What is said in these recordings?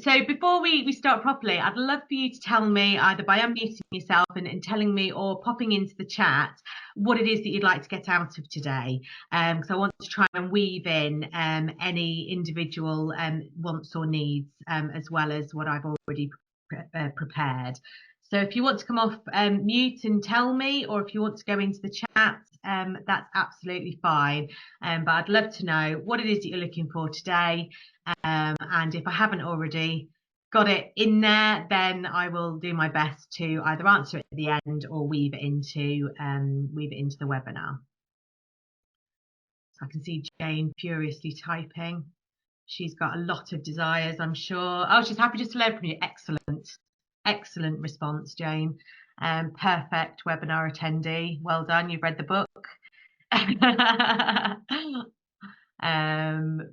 So before we start properly, I'd love for you to tell me either by unmuting yourself and telling me or popping into the chat what it is that you'd like to get out of today. Because I want to try and weave in any individual wants or needs as well as what I've already prepared. So if you want to come off mute and tell me, or if you want to go into the chat, that's absolutely fine. But I'd love to know what it is that you're looking for today. And if I haven't already got it in there, then I will do my best to either answer it at the end or weave it into the webinar. So I can see Jane furiously typing. She's got a lot of desires, I'm sure. Oh, she's happy just to learn from you. Excellent response, Jane. Perfect webinar attendee. Well done. You've read the book.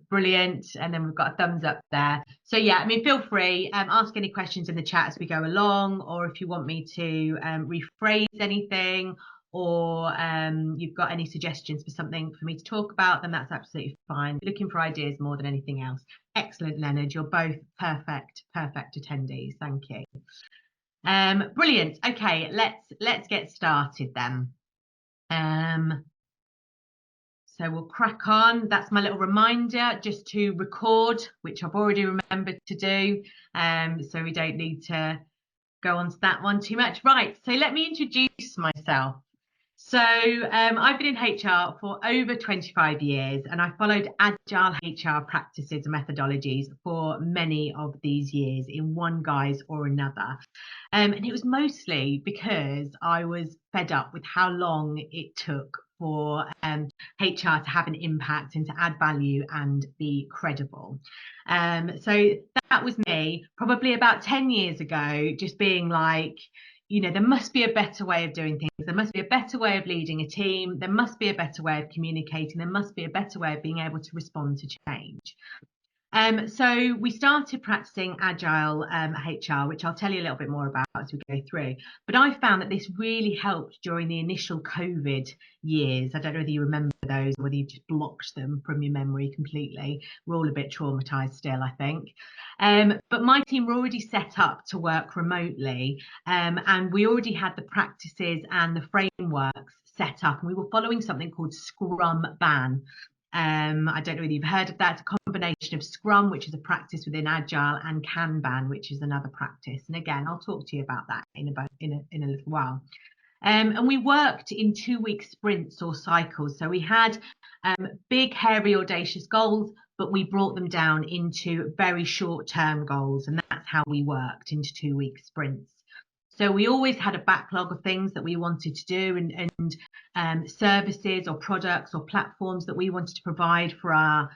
Brilliant. And then we've got a thumbs up there. So yeah, I mean, feel free, ask any questions in the chat as we go along, or if you want me to rephrase anything, or you've got any suggestions for something for me to talk about, then that's absolutely fine. Looking for ideas more than anything else. Excellent, Leonard. You're both perfect attendees. Thank you. Brilliant. Okay, let's get started then. So we'll crack on. That's my little reminder just to record, which I've already remembered to do. So we don't need to go on to that one too much. Right, so let me introduce myself. So I've been in HR for over 25 years, and I followed agile HR practices and methodologies for many of these years in one guise or another. And it was mostly because I was fed up with how long it took for HR to have an impact and to add value and be credible. So that was me probably about 10 years ago, just being like, you know, there must be a better way of doing things. There must be a better way of leading a team. There must be a better way of communicating. There must be a better way of being able to respond to change. So we started practicing agile HR, which I'll tell you a little bit more about as we go through. But I found that this really helped during the initial COVID years. I don't know whether you remember those, or whether you just blocked them from your memory completely. We're all a bit traumatized still, I think. But my team were already set up to work remotely, and we already had the practices and the frameworks set up, and we were following something called Scrum Ban. I don't know whether you've heard of that. It's a combination of Scrum, which is a practice within Agile, and Kanban, which is another practice. And again, I'll talk to you about that in a little while. And we worked in 2-week sprints or cycles. So we had big, hairy, audacious goals, but we brought them down into very short-term goals. And that's how we worked, into 2-week sprints. So we always had a backlog of things that we wanted to do, and services or products or platforms that we wanted to provide for our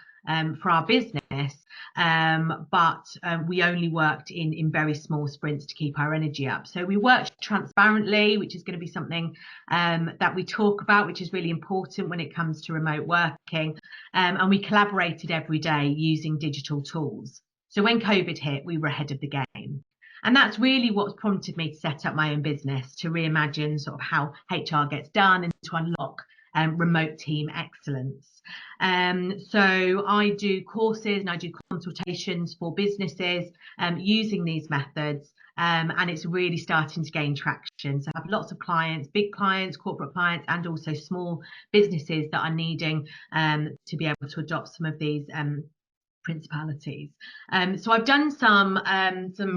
business. But we only worked in very small sprints to keep our energy up. So we worked transparently, which is going to be something that we talk about, which is really important when it comes to remote working. And we collaborated every day using digital tools. So when COVID hit, we were ahead of the game. And that's really what's prompted me to set up my own business, to reimagine sort of how HR gets done and to unlock remote team excellence. So I do courses and I do consultations for businesses using these methods, and it's really starting to gain traction. So I have lots of clients, big clients, corporate clients, and also small businesses that are needing to be able to adopt some of these principalities. So I've done some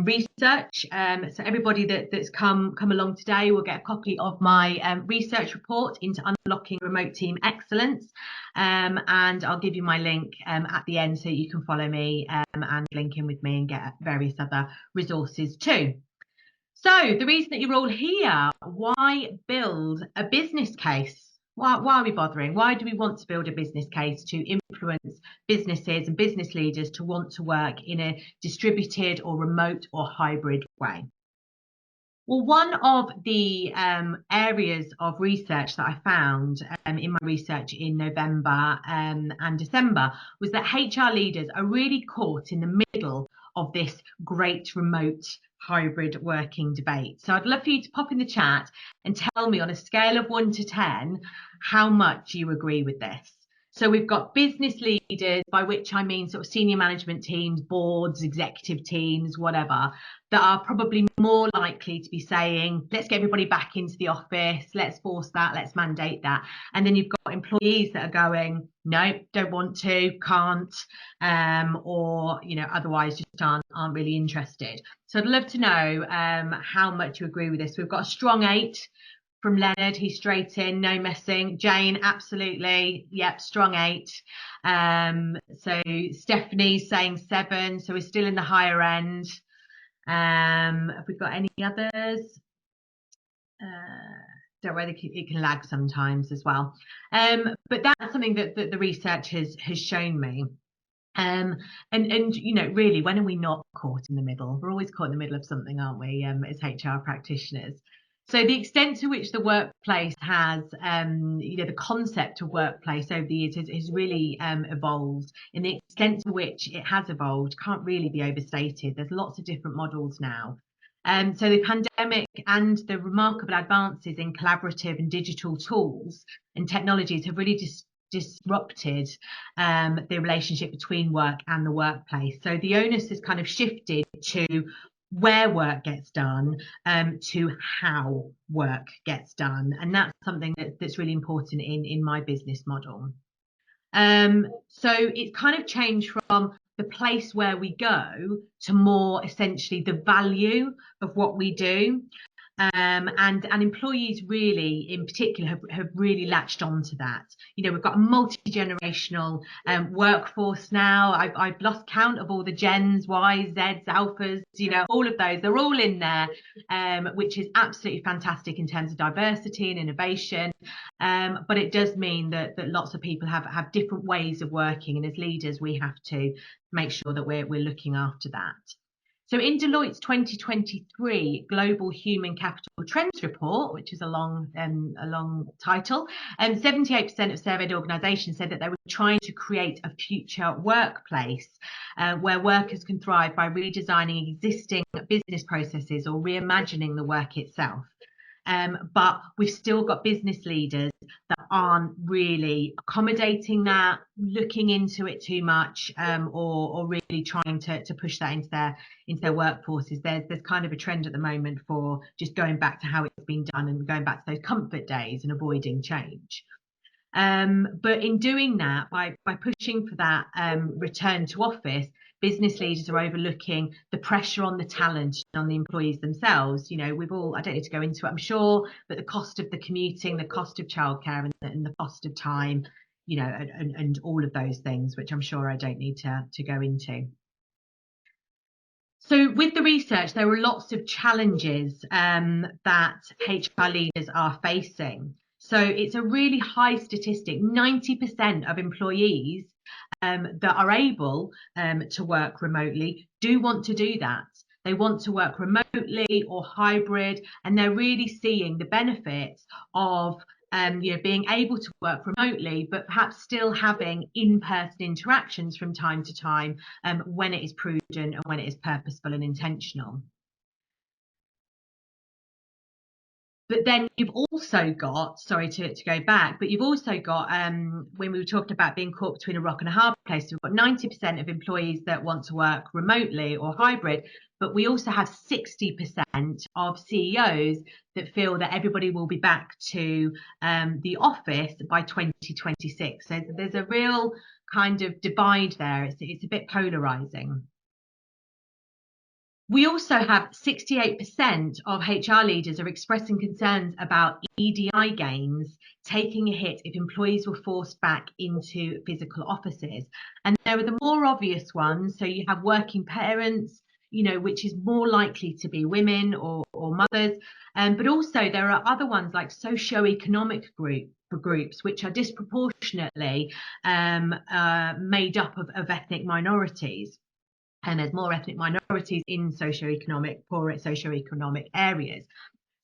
research. So everybody that's come along today will get a copy of my research report into unlocking remote team excellence, and I'll give you my link at the end so you can follow me and link in with me and get various other resources too. So the reason that you're all here, why build a business case? Why are we bothering? Why do we want to build a business case to influence businesses and business leaders to want to work in a distributed or remote or hybrid way? Well, one of the areas of research that I found in my research in November and December was that HR leaders are really caught in the middle of this great remote hybrid working debate. So I'd love for you to pop in the chat and tell me on a scale of 1 to 10 how much you agree with this. So we've got business leaders, by which I mean sort of senior management teams, boards, executive teams, whatever, that are probably more likely to be saying, let's get everybody back into the office, let's force that, let's mandate that. And then you've got employees that are going, no, don't want to, can't, or otherwise just aren't really interested. So I'd love to know how much you agree with this. We've got a strong 8 from Leonard. He's straight in, no messing. Jane, absolutely, yep, strong 8. So Stephanie's saying 7, so we're still in the higher end. Have we got any others? Don't worry, it can lag sometimes as well. But that's something that the research has shown me. And really, when are we not caught in the middle? We're always caught in the middle of something, aren't we, as HR practitioners? So the extent to which the workplace has, the concept of workplace over the years has really evolved, and the extent to which it has evolved can't really be overstated. There's lots of different models now. So the pandemic and the remarkable advances in collaborative and digital tools and technologies have really disrupted the relationship between work and the workplace. So the onus has kind of shifted to where work gets done, to how work gets done, and that's something that's really important in my business model. So it's kind of changed from the place where we go to more essentially the value of what we do. And employees really, in particular, have really latched on to that. We've got a multi-generational workforce now. I've lost count of all the Gens, Ys, Zs, Alphas, all of those. They're all in there, which is absolutely fantastic in terms of diversity and innovation. But it does mean that lots of people have different ways of working, and as leaders, we have to make sure that we're looking after that. So in Deloitte's 2023 Global Human Capital Trends Report, which is a long title, 78% of surveyed organisations said that they were trying to create a future workplace where workers can thrive by redesigning existing business processes or reimagining the work itself. But we've still got business leaders that aren't really accommodating that, looking into it too much, or really trying to push that into their workforces. There's kind of a trend at the moment for just going back to how it's been done and going back to those comfort days and avoiding change. But in doing that, by pushing for that return to office, business leaders are overlooking the pressure on the talent and on the employees themselves. We've all, I don't need to go into it, I'm sure, but the cost of the commuting, the cost of childcare, and the cost of time, and all of those things, which I'm sure I don't need to go into. So with the research, there are lots of challenges that HR leaders are facing. So it's a really high statistic. 90% of employees that are able to work remotely do want to do that. They want to work remotely or hybrid, and they're really seeing the benefits of being able to work remotely, but perhaps still having in-person interactions from time to time when it is prudent and when it is purposeful and intentional. But then you've also got, sorry to go back, but you've also got, when we were talking about being caught between a rock and a hard place, we've got 90% of employees that want to work remotely or hybrid, but we also have 60% of CEOs that feel that everybody will be back to the office by 2026. So there's a real kind of divide there. It's a bit polarizing. We also have 68% of HR leaders are expressing concerns about EDI gains taking a hit if employees were forced back into physical offices. And there are the more obvious ones. So you have working parents, which is more likely to be women or mothers. But also there are other ones like socio-economic groups, which are disproportionately made up of ethnic minorities. And there's more ethnic minorities in poorer socioeconomic areas.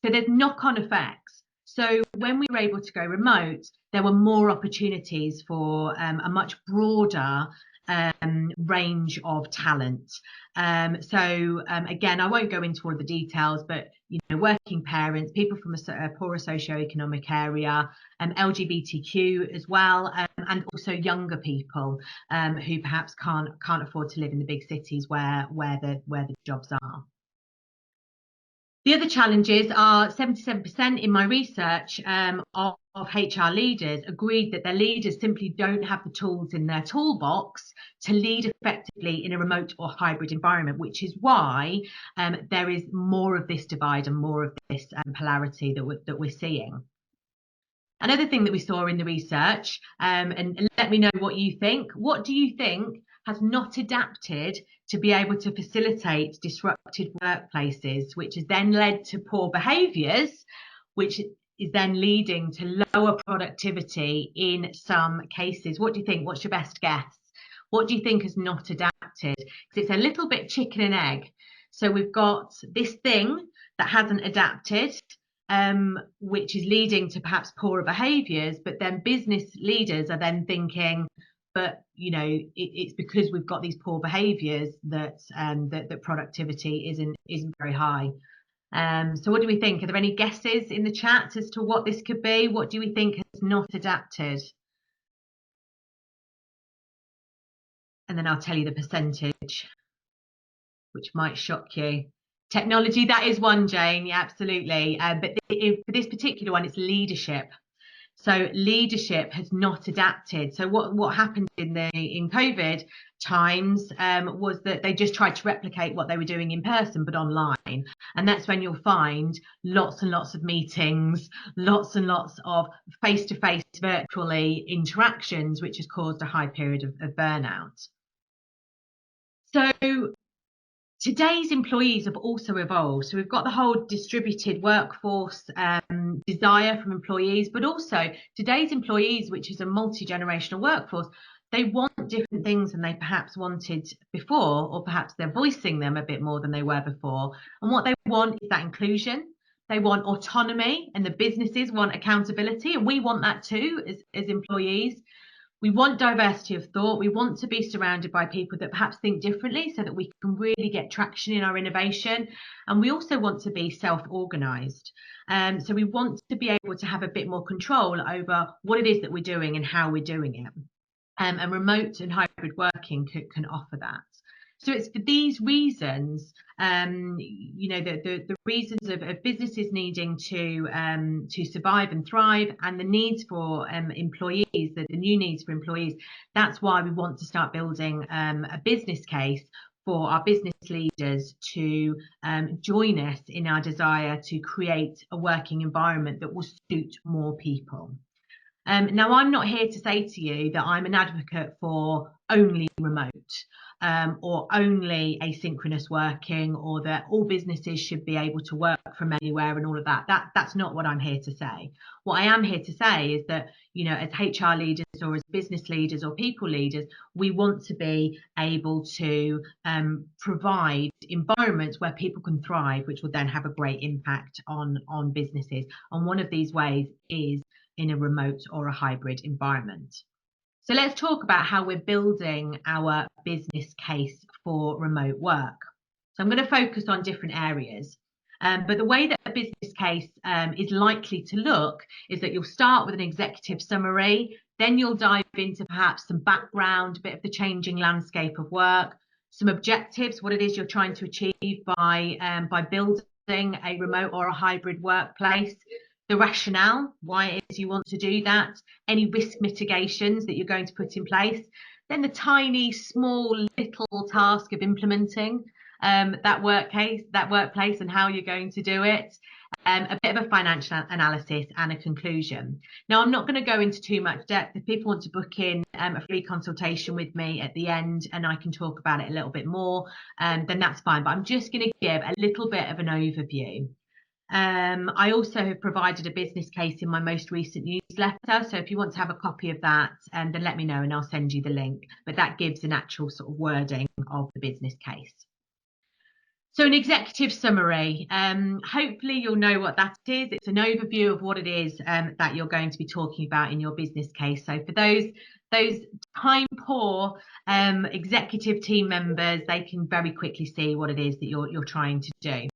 So there's knock-on effects. So when we were able to go remote, there were more opportunities for a much broader range of talent. Again, I won't go into all the details, but working parents, people from a poorer socioeconomic area, LGBTQ as well, and also younger people who perhaps can't afford to live in the big cities where the jobs are. The other challenges are 77% in my research of HR leaders agreed that their leaders simply don't have the tools in their toolbox to lead effectively in a remote or hybrid environment, which is why there is more of this divide and more of this polarity that we're seeing. Another thing that we saw in the research, and let me know what you think. What do you think has not adapted to be able to facilitate disrupted workplaces, which has then led to poor behaviours, which is then leading to lower productivity in some cases? What do you think? What's your best guess? What do you think has not adapted? Because it's a little bit chicken and egg. So we've got this thing that hasn't adapted, which is leading to perhaps poorer behaviours, but then business leaders are then thinking, but it's because we've got these poor behaviours that productivity isn't very high. So what do we think? Are there any guesses in the chat as to what this could be? What do we think has not adapted? And then I'll tell you the percentage, which might shock you. Technology, that is one, Jane. Yeah, absolutely. But for this particular one, it's leadership. So leadership has not adapted. So what happened in COVID times was that they just tried to replicate what they were doing in person, but online. And that's when you'll find lots and lots of meetings, lots and lots of face-to-face virtually interactions, which has caused a high period of burnout. So today's employees have also evolved. So we've got the whole distributed workforce desire from employees, but also today's employees, which is a multi-generational workforce, they want different things than they perhaps wanted before, or perhaps they're voicing them a bit more than they were before. And what they want is that inclusion. They want autonomy, and the businesses want accountability, and we want that too as employees. We want diversity of thought. We want to be surrounded by people that perhaps think differently so that we can really get traction in our innovation. And we also want to be self-organized. So we want to be able to have a bit more control over what it is that we're doing and how we're doing it. And remote and hybrid working can offer that. So it's for these reasons, the reasons of businesses needing to survive and thrive, and the needs for employees, the new needs for employees. That's why we want to start building a business case for our business leaders to join us in our desire to create a working environment that will suit more people. Now, I'm not here to say to you that I'm an advocate for only remote or only asynchronous working, or that all businesses should be able to work from anywhere and all of that. That's not what I'm here to say. What I am here to say is that, as HR leaders or as business leaders or people leaders, we want to be able to provide environments where people can thrive, which will then have a great impact on businesses. And one of these ways is in a remote or a hybrid environment. So let's talk about how we're building our business case for remote work. So I'm going to focus on different areas. But the way that a business case is likely to look is that you'll start with an executive summary, then you'll dive into perhaps some background, a bit of the changing landscape of work, some objectives, what it is you're trying to achieve by building a remote or a hybrid workplace, the rationale, why it is you want to do that, any risk mitigations that you're going to put in place, then the tiny, small, little task of implementing that workplace and how you're going to do it, a bit of a financial analysis and a conclusion. Now, I'm not going to go into too much depth. If people want to book in a free consultation with me at the end and I can talk about it a little bit more, then that's fine. But I'm just going to give a little bit of an overview. I also have provided a business case in my most recent newsletter. So if you want to have a copy of that, then let me know and I'll send you the link. But that gives an actual sort of wording of the business case. So an executive summary, hopefully you'll know what that is. It's an overview of what it is that you're going to be talking about in your business case. So for those those time poor executive team members, they can very quickly see what it is that you're trying to do.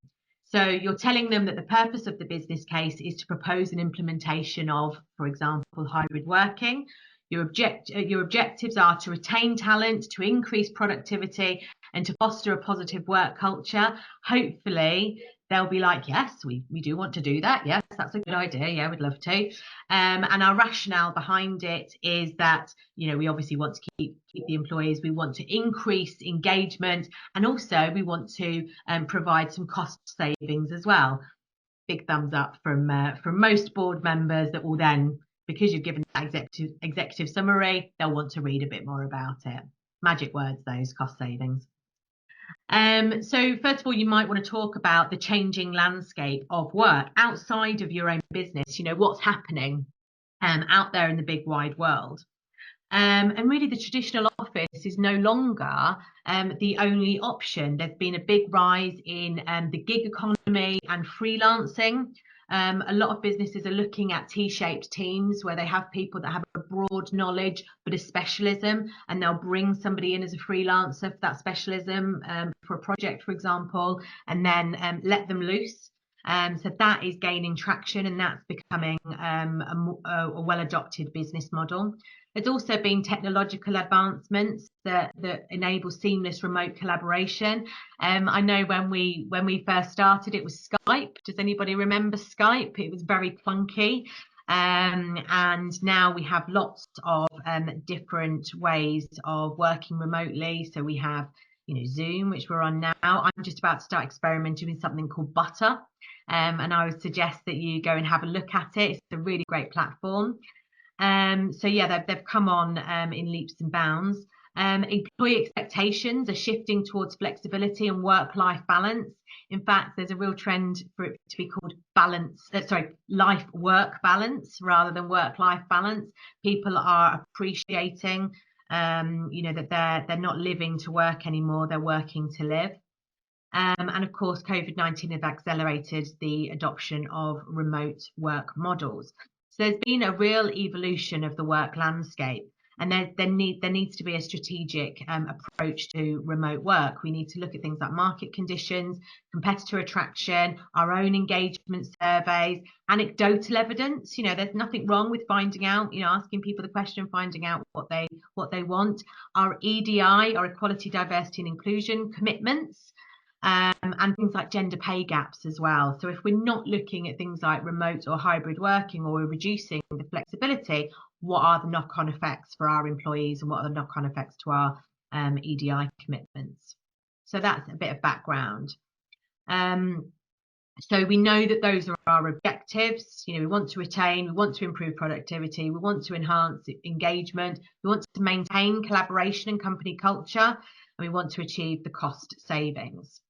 So you're telling them that the purpose of the business case is to propose an implementation of, for example, hybrid working. Your objectives are to retain talent, to increase productivity, and to foster a positive work culture. Hopefully, they'll be like, yes, we do want to do that. Yes, that's a good idea. Yeah, we'd love to. And our rationale behind it is that, you know, we obviously want to keep the employees. We want to increase engagement, and also we want to provide some cost savings as well. Big thumbs up from most board members that will then, because you've given that executive summary, they'll want to read a bit more about it. Magic words, those cost savings. So first of all, you might want to talk about the changing landscape of work outside of your own business. You know, what's happening out there in the big wide world. And really, the traditional office is no longer the only option. There's been a big rise in the gig economy and freelancing. A lot of businesses are looking at T-shaped teams where they have people that have a broad knowledge but a specialism, and they'll bring somebody in as a freelancer for that specialism for a project, for example, and then let them loose. So that is gaining traction, and that's becoming a well-adopted business model. There's also been technological advancements that enable seamless remote collaboration. I know when we first started, it was Skype. Does anybody remember Skype? It was very clunky. And now we have lots of different ways of working remotely. So we have, you know, Zoom, which we're on now. I'm just about to start experimenting with something called Butter. And I would suggest that you go and have a look at it. It's a really great platform. So yeah, they've come on in leaps and bounds. Employee expectations are shifting towards flexibility and work-life balance. In fact, there's a real trend for it to be called life-work balance rather than work-life balance. People are appreciating, you know, that they're not living to work anymore; they're working to live. And of course, COVID-19 has accelerated the adoption of remote work models. So there's been a real evolution of the work landscape, and there needs to be a strategic approach to remote work. We need to look at things like market conditions, competitor attraction, our own engagement surveys, anecdotal evidence. You know, there's nothing wrong with finding out, you know, asking people the question, finding out what they want. Our EDI, our equality, diversity, and inclusion commitments. And things like gender pay gaps as well. So if we're not looking at things like remote or hybrid working, or we're reducing the flexibility, what are the knock-on effects for our employees, and what are the knock-on effects to our EDI commitments? So that's a bit of background. So we know that those are our objectives. You know, we want to retain, we want to improve productivity, we want to enhance engagement, we want to maintain collaboration and company culture, and we want to achieve the cost savings.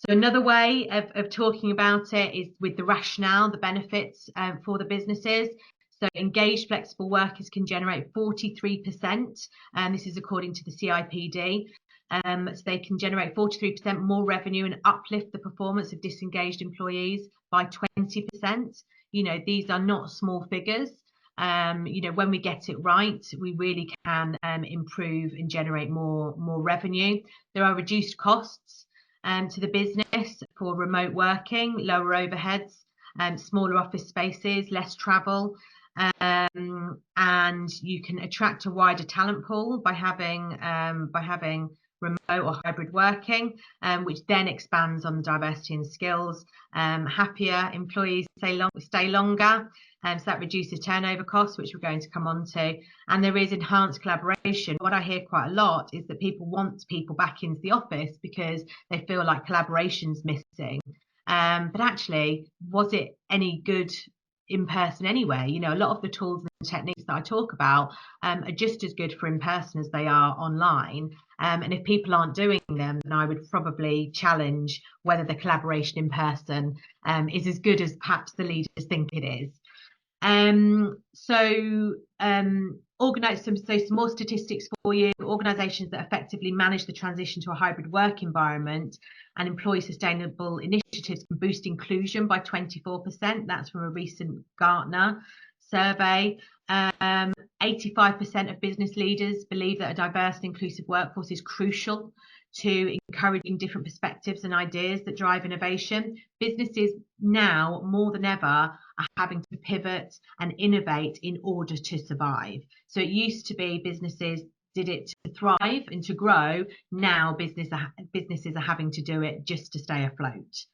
So another way of talking about it is with the rationale, the benefits for the businesses. So engaged flexible workers can generate 43%, and this is according to the CIPD. So they can generate 43% more revenue and uplift the performance of disengaged employees by 20%. You know, these are not small figures. You know, when we get it right, we really can improve and generate more revenue. There are reduced costs to the business for remote working, lower overheads, smaller office spaces, less travel, and you can attract a wider talent pool by having remote or hybrid working, which then expands on the diversity and skills. Happier employees stay longer, so that reduces turnover costs, which we're going to come on to. And there is enhanced collaboration. What I hear quite a lot is that people want people back into the office because they feel like collaboration's missing. But actually, was it any good in person anyway? You know, a lot of the tools and techniques that I talk about are just as good for in person as they are online. And if people aren't doing them, then I would probably challenge whether the collaboration in person is as good as perhaps the leaders think it is. Organise some more statistics for you. Organisations that effectively manage the transition to a hybrid work environment and employ sustainable initiatives can boost inclusion by 24%. That's from a recent Gartner survey. 85% of business leaders believe that a diverse and inclusive workforce is crucial to encouraging different perspectives and ideas that drive innovation. Businesses now, more than ever, are having to pivot and innovate in order to survive. So it used to be businesses did it to thrive and to grow. Now businesses are having to do it just to stay afloat.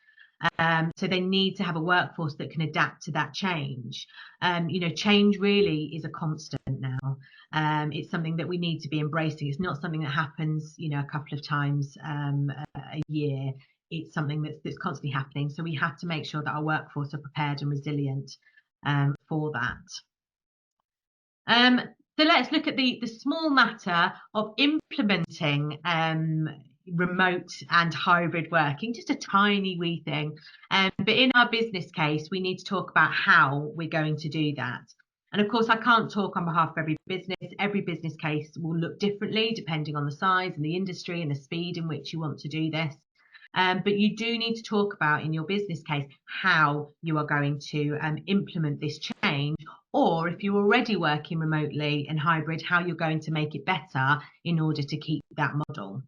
So they need to have a workforce that can adapt to that change. Change really is a constant now. It's something that we need to be embracing. It's not something that happens, a couple of times a year. It's something that's constantly happening. So we have to make sure that our workforce are prepared and resilient for that. So let's look at the small matter of implementing remote and hybrid working, just a tiny wee thing. But in our business case, we need to talk about how we're going to do that. And of course, I can't talk on behalf of every business. Every business case will look differently depending on the size and the industry and the speed in which you want to do this. But you do need to talk about in your business case how you are going to implement this change, or if you're already working remotely and hybrid, how you're going to make it better in order to keep that model.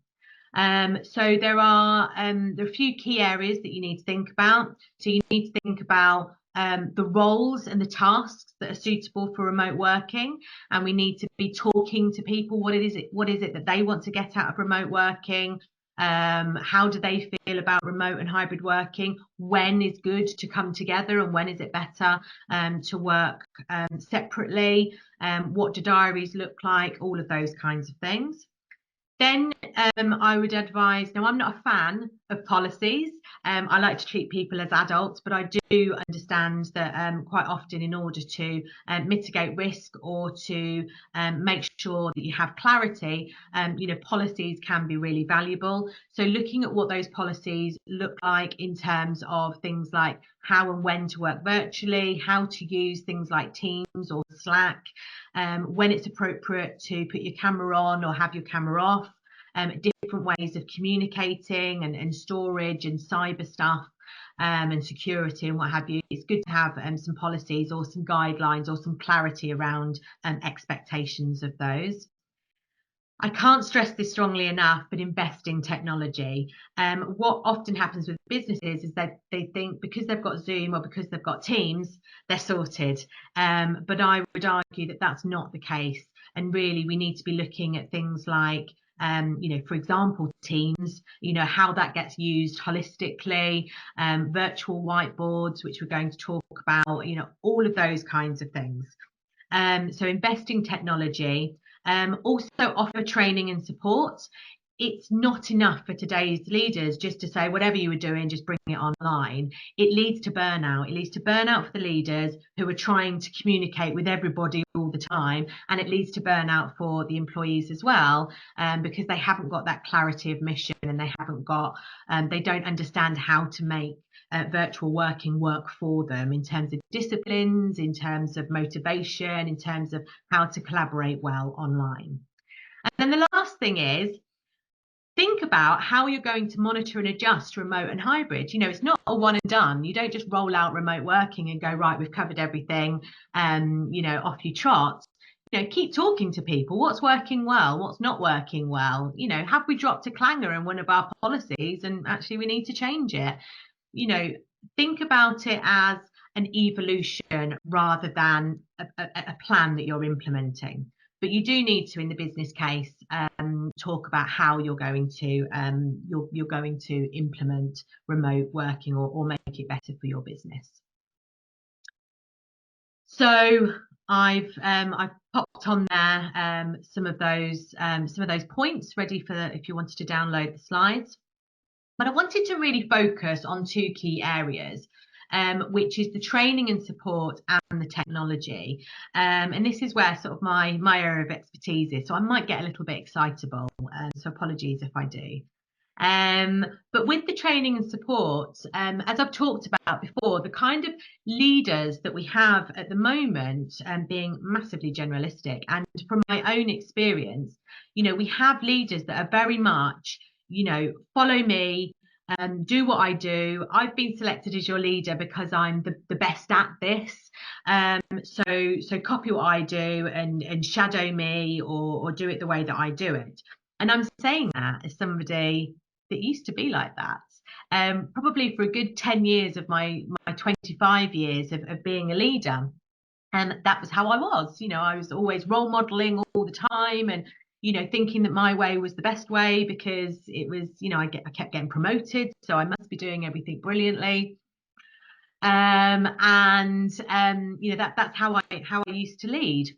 So there are a few key areas that you need to think about. So you need to think about the roles and the tasks that are suitable for remote working, and we need to be talking to people. What is it that they want to get out of remote working? How do they feel about remote and hybrid working? When is good to come together and when is it better to work separately? What do diaries look like? All of those kinds of things. Then I would advise, now I'm not a fan of policies. I like to treat people as adults, but I do understand that quite often in order to mitigate risk or to make sure that you have clarity, policies can be really valuable. So looking at what those policies look like in terms of things like how and when to work virtually, how to use things like Teams or Slack, when it's appropriate to put your camera on or have your camera off, different ways of communicating and storage and cyber stuff and security and what have you. It's good to have some policies or some guidelines or some clarity around expectations of those. I can't stress this strongly enough, but invest in technology. What often happens with businesses is that they think because they've got Zoom or because they've got Teams, they're sorted. But I would argue that that's not the case. And really, we need to be looking at things like, for example, Teams, how that gets used holistically, virtual whiteboards, which we're going to talk about, all of those kinds of things. So invest in technology. Also offer training and support. It's not enough for today's leaders just to say whatever you were doing, just bring it online. It leads to burnout. It leads to burnout for the leaders who are trying to communicate with everybody all the time, and it leads to burnout for the employees as well, because they haven't got that clarity of mission and they don't understand how to make virtual working work for them in terms of disciplines, in terms of motivation, in terms of how to collaborate well online. And then the last thing is, think about how you're going to monitor and adjust remote and hybrid. It's not a one and done. You don't just roll out remote working and go, right, we've covered everything, off you trot. Keep talking to people. What's working well? What's not working well? Have we dropped a clanger in one of our policies and actually we need to change it? Think about it as an evolution rather than a plan that you're implementing. But you do need to, in the business case, talk about how you're going to implement remote working or make it better for your business. So I've popped on there some of those points ready for if you wanted to download the slides. But I wanted to really focus on two key areas, which is the training and support and the technology. And this is where sort of my area of expertise is. So I might get a little bit excitable, so apologies if I do. But with the training and support, as I've talked about before, the kind of leaders that we have at the moment, being massively generalistic, and from my own experience, we have leaders that are very much, follow me, do what I do. I've been selected as your leader because I'm the best at this. So copy what I do and shadow me, or do it the way that I do it. And I'm saying that as somebody that used to be like that. Probably for a good 10 years of my 25 years of being a leader. And that was how I was. I was always role modeling all the time, and thinking that my way was the best way because it was, I kept getting promoted, so I must be doing everything brilliantly. That's how I used to lead.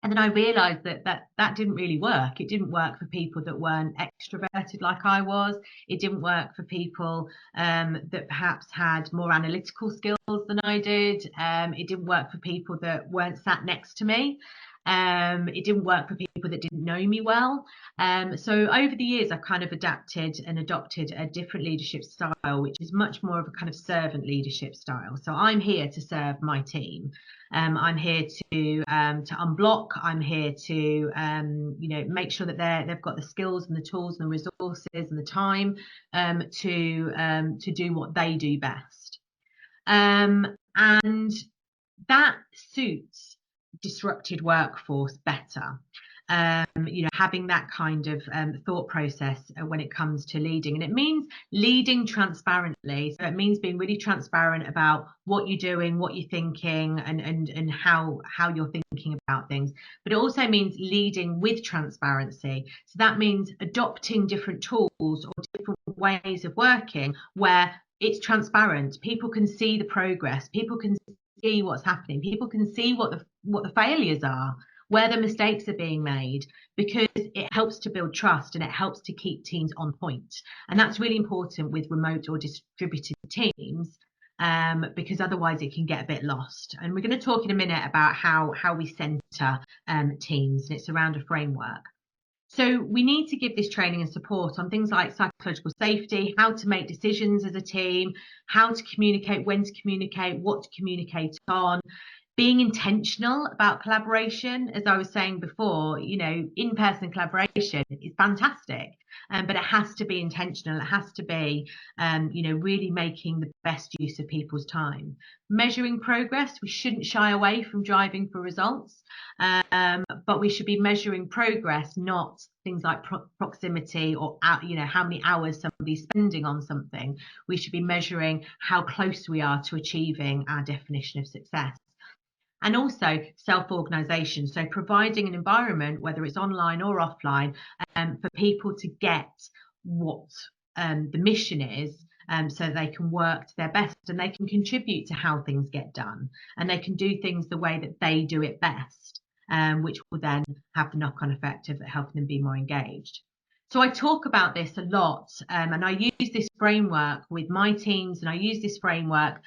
And then I realized that didn't really work. It didn't work for people that weren't extroverted like I was. It didn't work for people that perhaps had more analytical skills than I did. It didn't work for people that weren't sat next to me. It didn't work for people that didn't know me well. So over the years, I've kind of adapted and adopted a different leadership style, which is much more of a kind of servant leadership style. So I'm here to serve my team. I'm here to unblock. I'm here to make sure that they've got the skills and the tools and the resources and the time to do what they do best. And that suits disrupted workforce better. Having that kind of thought process when it comes to leading. And it means leading transparently. So it means being really transparent about what you're doing, what you're thinking, and how you're thinking about things. But it also means leading with transparency. So that means adopting different tools or different ways of working where it's transparent. People can see the progress. People can see what's happening. People can see what the failures are, where the mistakes are being made, because it helps to build trust and it helps to keep teams on point. And that's really important with remote or distributed teams, because otherwise it can get a bit lost. And we're going to talk in a minute about how we center teams, and it's around a framework. So we need to give this training and support on things like psychological safety, how to make decisions as a team, how to communicate, when to communicate, what to communicate on, being intentional about collaboration. As I was saying before, in-person collaboration is fantastic, but it has to be intentional. It has to be, really making the best use of people's time. Measuring progress, we shouldn't shy away from driving for results, but we should be measuring progress, not things like proximity or how many hours somebody's spending on something. We should be measuring how close we are to achieving our definition of success. And also self-organisation, so providing an environment, whether it's online or offline, for people to get what the mission is, so they can work to their best and they can contribute to how things get done, and they can do things the way that they do it best, which will then have the knock-on effect of helping them be more engaged. So I talk about this a lot, and I use this framework with my teams, and I use this framework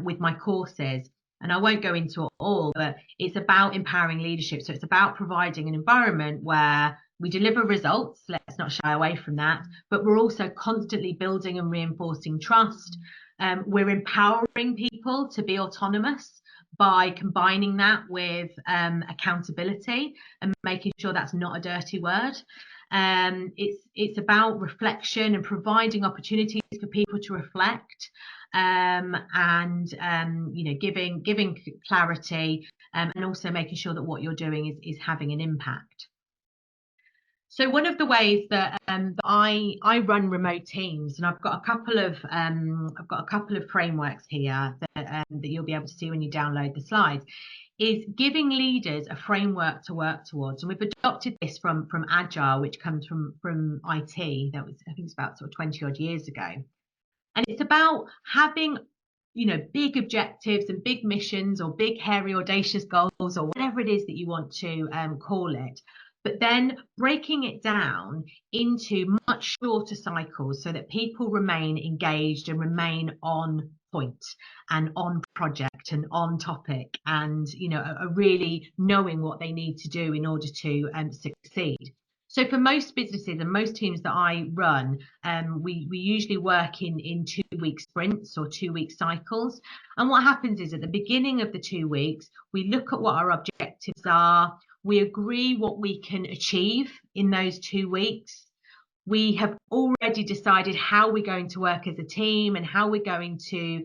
with my courses. And I won't go into it all, but it's about empowering leadership. So it's about providing an environment where we deliver results. Let's not shy away from that. But we're also constantly building and reinforcing trust. We're empowering people to be autonomous by combining that with accountability and making sure that's not a dirty word. It's about reflection and providing opportunities for people to reflect. Giving clarity, and also making sure that what you're doing is having an impact. So one of the ways that I run remote teams, and I've got a couple of frameworks here that you'll be able to see when you download the slides, is giving leaders a framework to work towards. And we've adopted this from agile, which comes from IT. That was, I think it's about sort of 20 odd years ago. And it's about having, big objectives and big missions, or big, hairy, audacious goals, or whatever it is that you want to call it, but then breaking it down into much shorter cycles so that people remain engaged and remain on point and on project and on topic, and, are really knowing what they need to do in order to succeed. So for most businesses and most teams that I run, we usually work in 2-week sprints or 2-week cycles. And what happens is at the beginning of the 2 weeks, we look at what our objectives are. We agree what we can achieve in those 2 weeks. We have already decided how we're going to work as a team and how we're going to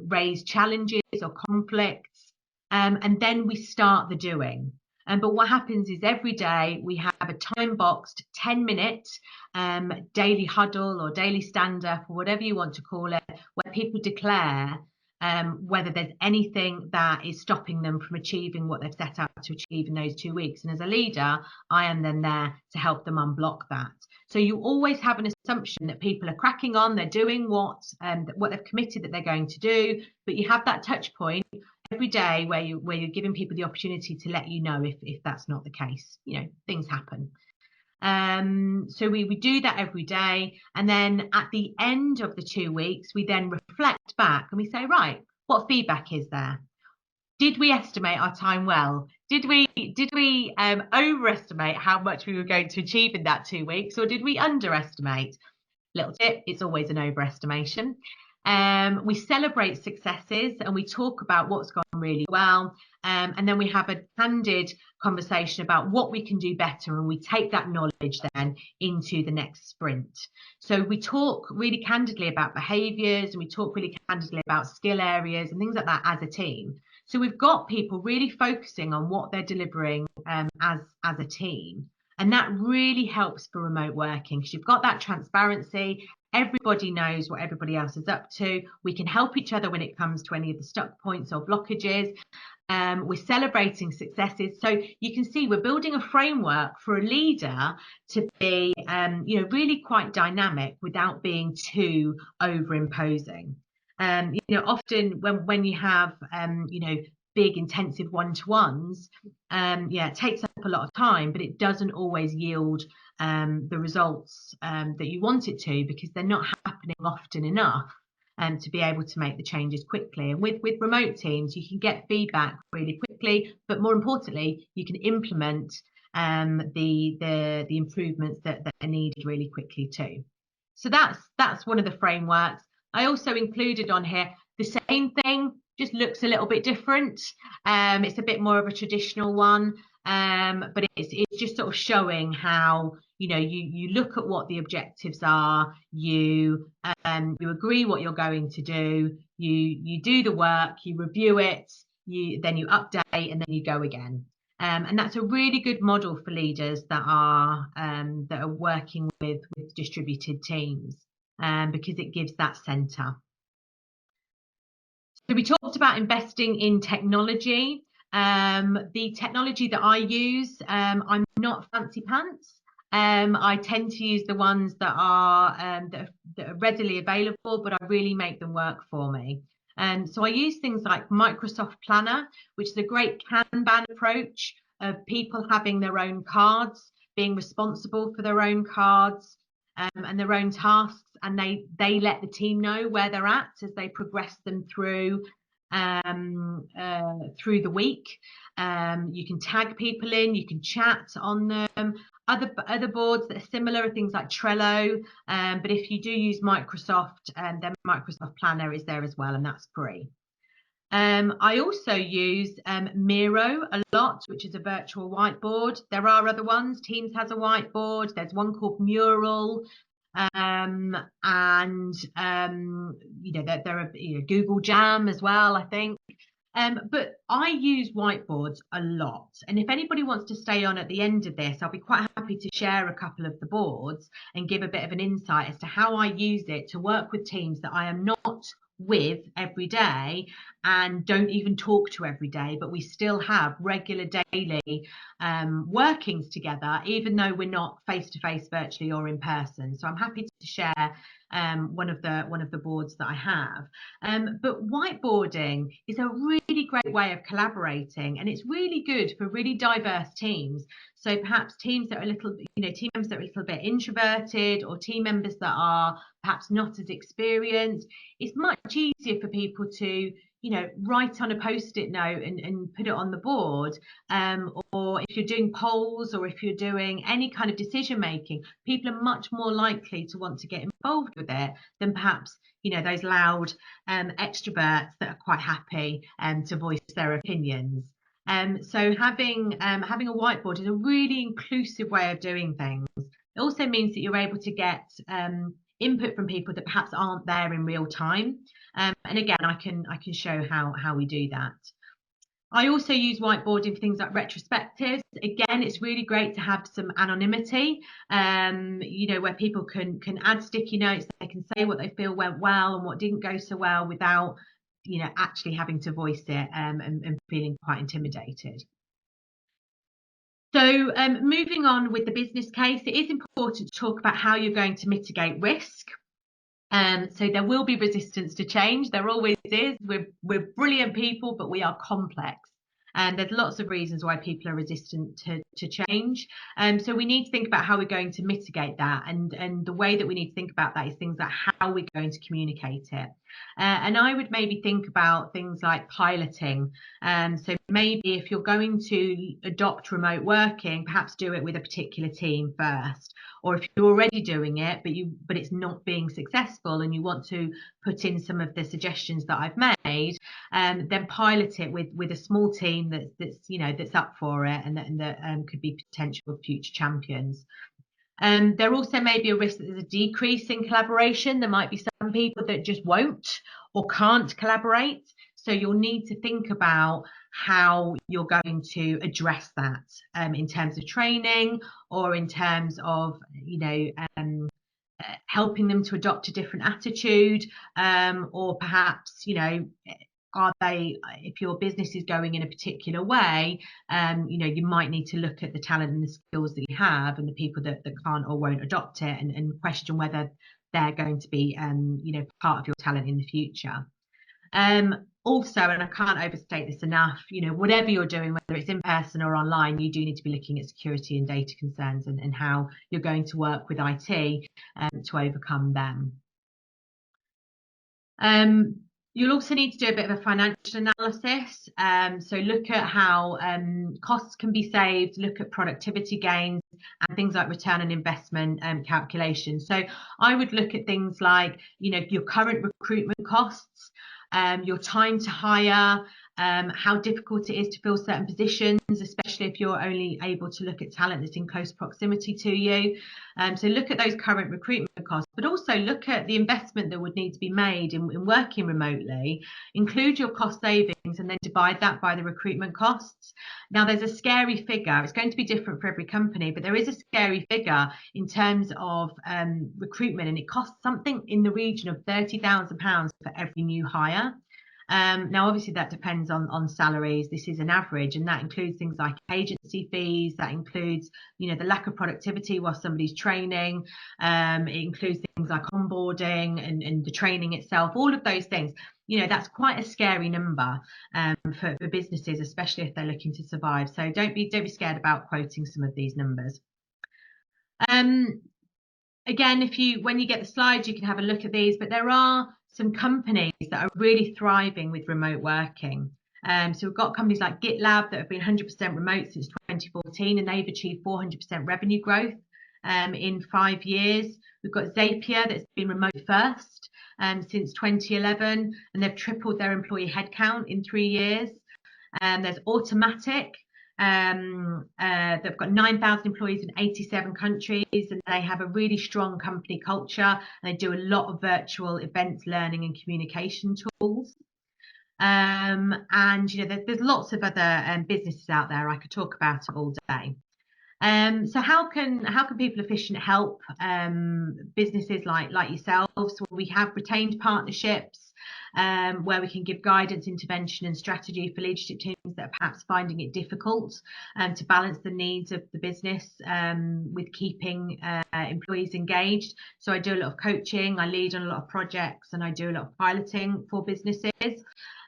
raise challenges or conflicts. And then we start the doing. But what happens is every day we have a time boxed 10-minute daily huddle or daily stand up or whatever you want to call it, where people declare whether there's anything that is stopping them from achieving what they've set out to achieve in those 2 weeks. And as a leader, I am then there to help them unblock that. So you always have an assumption that people are cracking on, they're doing what they've committed that they're going to do, but you have that touch point every day where you're giving people the opportunity to let you know if that's not the case. You know, things happen. So we do that every day, and then at the end of the 2 weeks we then reflect back and we say, right, what feedback is there? Did we estimate our time well? Did we overestimate how much we were going to achieve in that 2 weeks, or did we underestimate? Little tip, it's always an overestimation. We celebrate successes and we talk about what's gone really well, and then we have a candid conversation about what we can do better, and we take that knowledge then into the next sprint. So we talk really candidly about behaviours, and we talk really candidly about skill areas and things like that as a team. So we've got people really focusing on what they're delivering as a team. And that really helps for remote working because you've got that transparency. Everybody knows what everybody else is up to. We can help each other when it comes to any of the stuck points or blockages. We're celebrating successes. So you can see we're building a framework for a leader to be, really quite dynamic without being too over-imposing. Often when you have, big intensive one-to-ones, it takes up a lot of time, but it doesn't always yield the results that you want it to, because they're not happening often enough to be able to make the changes quickly. And with remote teams, you can get feedback really quickly, but more importantly, you can implement the improvements that are needed really quickly too. So that's one of the frameworks. I also included on here the same thing, just looks a little bit different. It's a bit more of a traditional one, but it's just sort of showing how you look at what the objectives are, you agree what you're going to do, you do the work, you review it, then you update, and then you go again. And that's a really good model for leaders that are working with distributed teams, because it gives that centre. So we talked about investing in technology. The technology that I use, I'm not fancy pants. I tend to use the ones that are readily available, but I really make them work for me. So I use things like Microsoft Planner, which is a great Kanban approach of people having their own cards, being responsible for their own cards and their own tasks, and they let the team know where they're at as they progress them through the week. You can tag people in, you can chat on them. Other boards that are similar are things like Trello, but if you do use Microsoft, then Microsoft Planner is there as well, and that's free. I also use Miro a lot, which is a virtual whiteboard. There are other ones. Teams has a whiteboard. There's one called Mural. And there are Google Jam as well, I think. But I use whiteboards a lot, and if anybody wants to stay on at the end of this, I'll be quite happy to share a couple of the boards and give a bit of an insight as to how I use it to work with teams that I am not with every day and don't even talk to every day, but we still have regular daily workings together, even though we're not face to face virtually or in person. So I'm happy to share one of the boards that I have. But whiteboarding is a really great way of collaborating, and it's really good for really diverse teams. So perhaps teams that are team members that are a little bit introverted, or team members that are perhaps not as experienced. It's much easier for people to write on a post-it note and put it on the board, or if you're doing polls or if you're doing any kind of decision making, people are much more likely to want to get involved with it than perhaps those loud extroverts that are quite happy to voice their opinions. So having a whiteboard is a really inclusive way of doing things, It also means that you're able to get input from people that perhaps aren't there in real time. And again, I can show how we do that. I also use whiteboarding for things like retrospectives. Again, it's really great to have some anonymity, where people can add sticky notes. They can say what they feel went well and what didn't go so well without, actually having to voice it, and feeling quite intimidated. So moving on with the business case, it is important to talk about how you're going to mitigate risk. So there will be resistance to change. There always is. We're brilliant people, but we are complex. And there's lots of reasons why people are resistant to change. So we need to think about how we're going to mitigate that. And the way that we need to think about that is things like how we're going to communicate it. And I would maybe think about things like piloting. So maybe if you're going to adopt remote working, perhaps do it with a particular team first. Or if you're already doing it, but it's not being successful and you want to put in some of the suggestions that I've made, then pilot it with a small team that's up for it and that could be potential future champions. There also may be a risk that there's a decrease in collaboration. There might be some people that just won't or can't collaborate. So you'll need to think about how you're going to address that in terms of training or in terms of, helping them to adopt a different attitude, or perhaps, if your business is going in a particular way, you might need to look at the talent and the skills that you have and the people that can't or won't adopt it and question whether they're going to be, part of your talent in the future. Also, and I can't overstate this enough, whatever you're doing, whether it's in person or online, you do need to be looking at security and data concerns and how you're going to work with IT to overcome them. You'll also need to do a bit of a financial analysis. So look at how costs can be saved, look at productivity gains and things like return on investment calculations. So I would look at things like, your current recruitment costs, your time to hire, how difficult it is to fill certain positions, especially if you're only able to look at talent that's in close proximity to you. So look at those current recruitment costs, but also look at the investment that would need to be made in working remotely, include your cost savings and then divide that by the recruitment costs. Now there's a scary figure. It's going to be different for every company, but there is a scary figure in terms of recruitment, and it costs something in the region of £30,000 for every new hire. Now, obviously, that depends on salaries. This is an average, and that includes things like agency fees. That includes, the lack of productivity while somebody's training. It includes things like onboarding and the training itself. All of those things. That's quite a scary number for businesses, especially if they're looking to survive. So don't be scared about quoting some of these numbers. Again, when you get the slides, you can have a look at these, but there are some companies that are really thriving with remote working. So we've got companies like GitLab that have been 100% remote since 2014, and they've achieved 400% revenue growth in 5 years. We've got Zapier that's been remote first since 2011, and they've tripled their employee headcount in 3 years. There's Automatic. They've got 9,000 employees in 87 countries, and they have a really strong company culture, and they do a lot of virtual events, learning and communication tools. And there's lots of other businesses out there. I could talk about it all day. So how can people efficient help businesses like yourselves? Well, we have retained partnerships where we can give guidance, intervention and strategy for leadership teams that are perhaps finding it difficult to balance the needs of the business with keeping employees engaged. So I do a lot of coaching, I lead on a lot of projects, and I do a lot of piloting for businesses.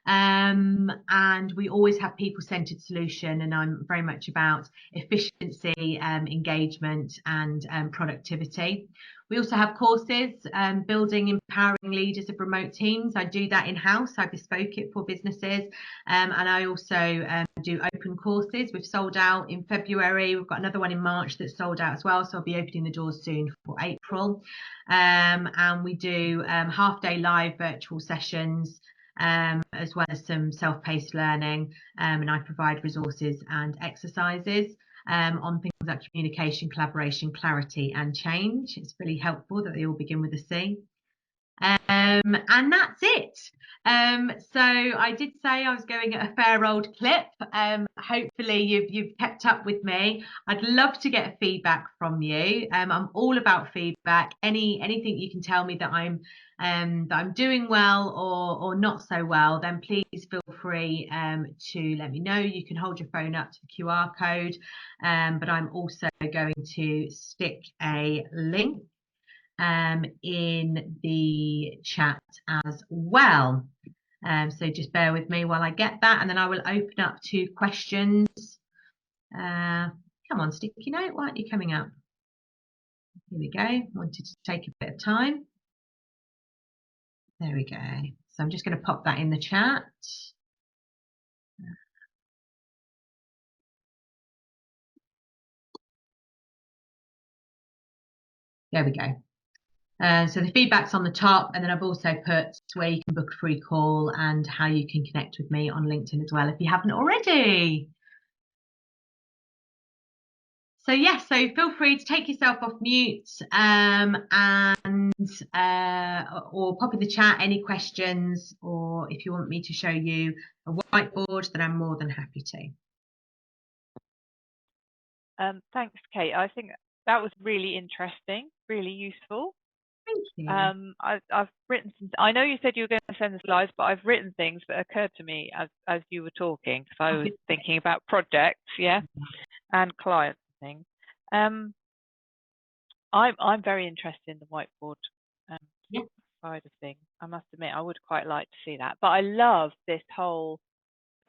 And we always have people-centered solution, and I'm very much about efficiency, engagement and productivity. We also have courses, building empowering leaders of remote teams. I do that in-house. I bespoke it for businesses, and I also do open courses. We've sold out in February. We've got another one in March that's sold out as well, so I'll be opening the doors soon for April. And we do half-day live virtual sessions, as well as some self-paced learning, and I provide resources and exercises. on things like communication, collaboration, clarity, and change. It's really helpful that they all begin with a C. And that's it. So I did say I was going at a fair old clip. Hopefully you've kept up with me. I'd love to get feedback from you. I'm all about feedback. Anything you can tell me that I'm doing well or not so well, then please feel free to let me know. You can hold your phone up to the QR code, but I'm also going to stick a link in the chat as well. So just bear with me while I get that, and then I will open up to questions. Come on, sticky note, why aren't you coming up? Here we go. Wanted to take a bit of time. There we go. So I'm just going to pop that in the chat. There we go. So the feedback's on the top, and then I've also put where you can book a free call and how you can connect with me on LinkedIn as well if you haven't already. So yes, so feel free to take yourself off mute and or pop in the chat any questions, or if you want me to show you a whiteboard, then I'm more than happy to. Thanks, Kate. I think that was really interesting, really useful. Thank you. I've written some, I know you said you were going to send the slides, but I've written things that occurred to me as you were talking, because I was thinking about projects, and clients and things. I'm very interested in the whiteboard side of things. I must admit, I would quite like to see that. But I love this whole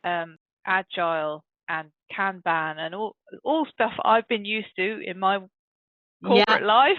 agile and Kanban and all stuff I've been used to in my corporate life.